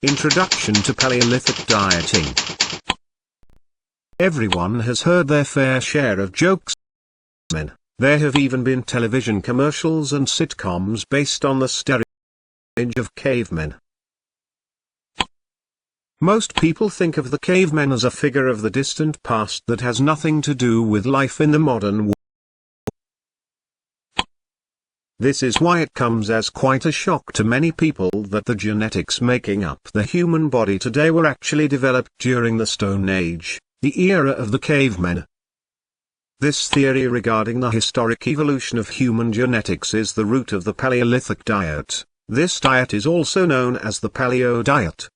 Introduction to Paleolithic Dieting. Everyone has heard their fair share of jokes. There have even been television commercials and sitcoms based on the stereotype of cavemen. Most people think of the cavemen as a figure of the distant past that has nothing to do with life in the modern world. This is why it comes as quite a shock to many people that the genetics making up the human body today were actually developed during the Stone Age, the era of the cavemen. This theory regarding the historic evolution of human genetics is the root of the Paleolithic diet. This diet is also known as the Paleo diet.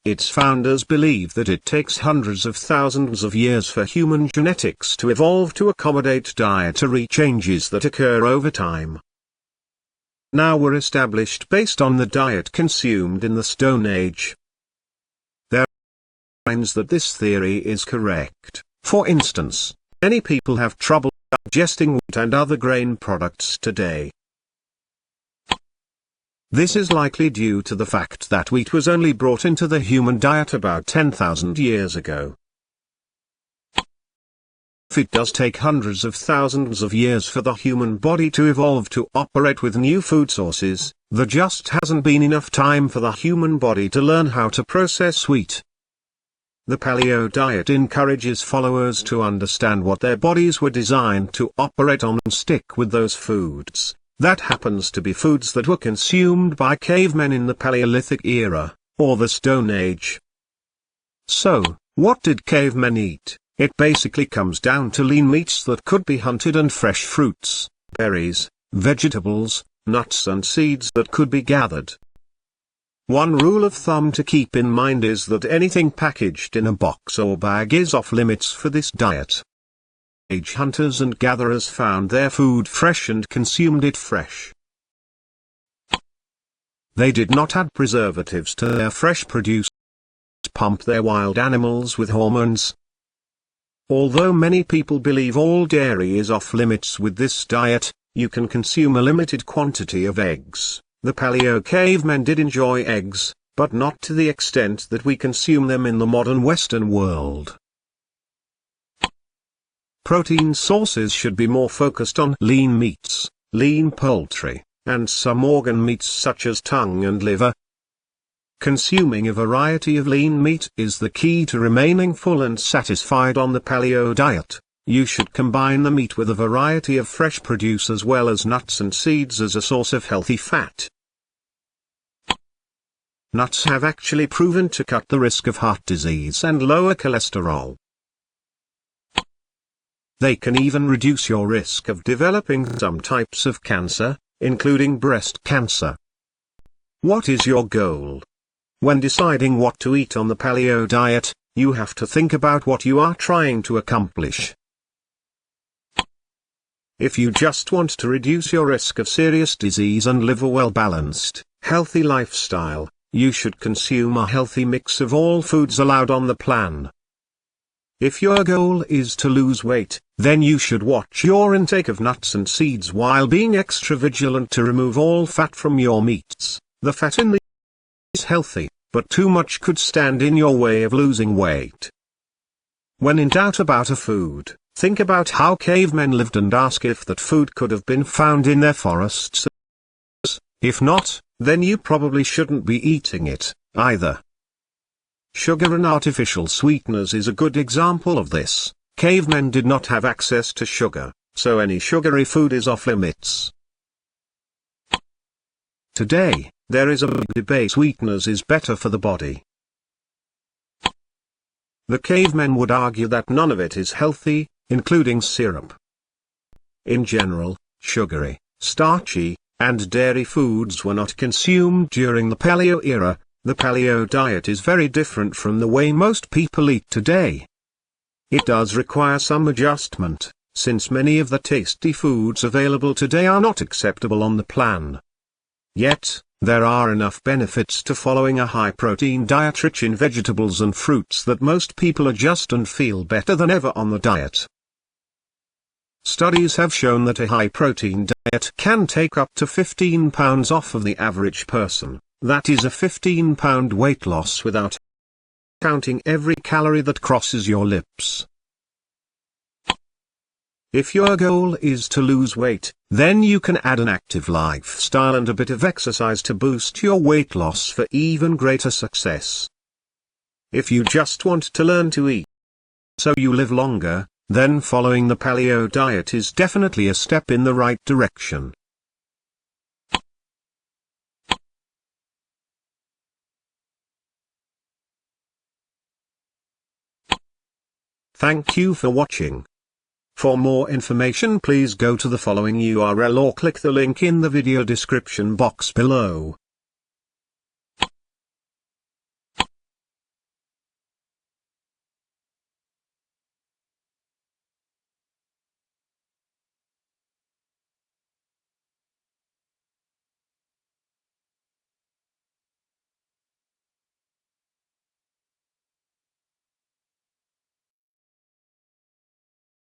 Its founders believe that it takes hundreds of thousands of years for human genetics to evolve to accommodate dietary changes that occur over time. Now we're established based on the diet consumed in the Stone Age. There are signs that this theory is correct. For instance, many people have trouble digesting wheat and other grain products today. This is likely due to the fact that wheat was only brought into the human diet about 10,000 years ago. If it does take hundreds of thousands of years for the human body to evolve to operate with new food sources, there just hasn't been enough time for the human body to learn how to process wheat. The Paleo diet encourages followers to understand what their bodies were designed to operate on and stick with those foods. That happens to be foods that were consumed by cavemen in the Paleolithic era, or the Stone Age. So, what did cavemen eat? It basically comes down to lean meats that could be hunted and fresh fruits, berries, vegetables, nuts and seeds that could be gathered. One rule of thumb to keep in mind is that anything packaged in a box or bag is off limits for this diet. Hunters and gatherers found their food fresh and consumed it fresh. They did not add preservatives to their fresh produce, pump their wild animals with hormones. Although many people believe all dairy is off limits with this diet, you can consume a limited quantity of eggs. The Paleo cavemen did enjoy eggs, but not to the extent that we consume them in the modern Western world. Protein sources should be more focused on lean meats, lean poultry, and some organ meats such as tongue and liver. Consuming a variety of lean meat is the key to remaining full and satisfied on the Paleo diet. You should combine the meat with a variety of fresh produce as well as nuts and seeds as a source of healthy fat. Nuts have actually proven to cut the risk of heart disease and lower cholesterol. They can even reduce your risk of developing some types of cancer, including breast cancer. What is your goal? When deciding what to eat on the Paleo diet, you have to think about what you are trying to accomplish. If you just want to reduce your risk of serious disease and live a well-balanced, healthy lifestyle, you should consume a healthy mix of all foods allowed on the plan. If your goal is to lose weight, then you should watch your intake of nuts and seeds while being extra vigilant to remove all fat from your meats. The fat in these is healthy, but too much could stand in your way of losing weight. When in doubt about a food, think about how cavemen lived and ask if that food could have been found in their forests. If not, then you probably shouldn't be eating it, either. Sugar and artificial sweeteners is a good example of this. Cavemen did not have access to sugar, so any sugary food is off limits. Today, there is a big debate sweeteners is better for the body. The cavemen would argue that none of it is healthy, including syrup. In general, sugary, starchy, and dairy foods were not consumed during the Paleo era. The Paleo diet is very different from the way most people eat today. It does require some adjustment, since many of the tasty foods available today are not acceptable on the plan. Yet, there are enough benefits to following a high-protein diet rich in vegetables and fruits that most people adjust and feel better than ever on the diet. Studies have shown that a high-protein diet can take up to 15 pounds off of the average person, That is a 15-pound weight loss without counting every calorie that crosses your lips. If your goal is to lose weight, then you can add an active lifestyle and a bit of exercise to boost your weight loss for even greater success. If you just want to learn to eat so you live longer, then following the paleo diet is definitely a step in the right direction. Thank you for watching. For more information, please go to the following URL or click the link in the video description box below.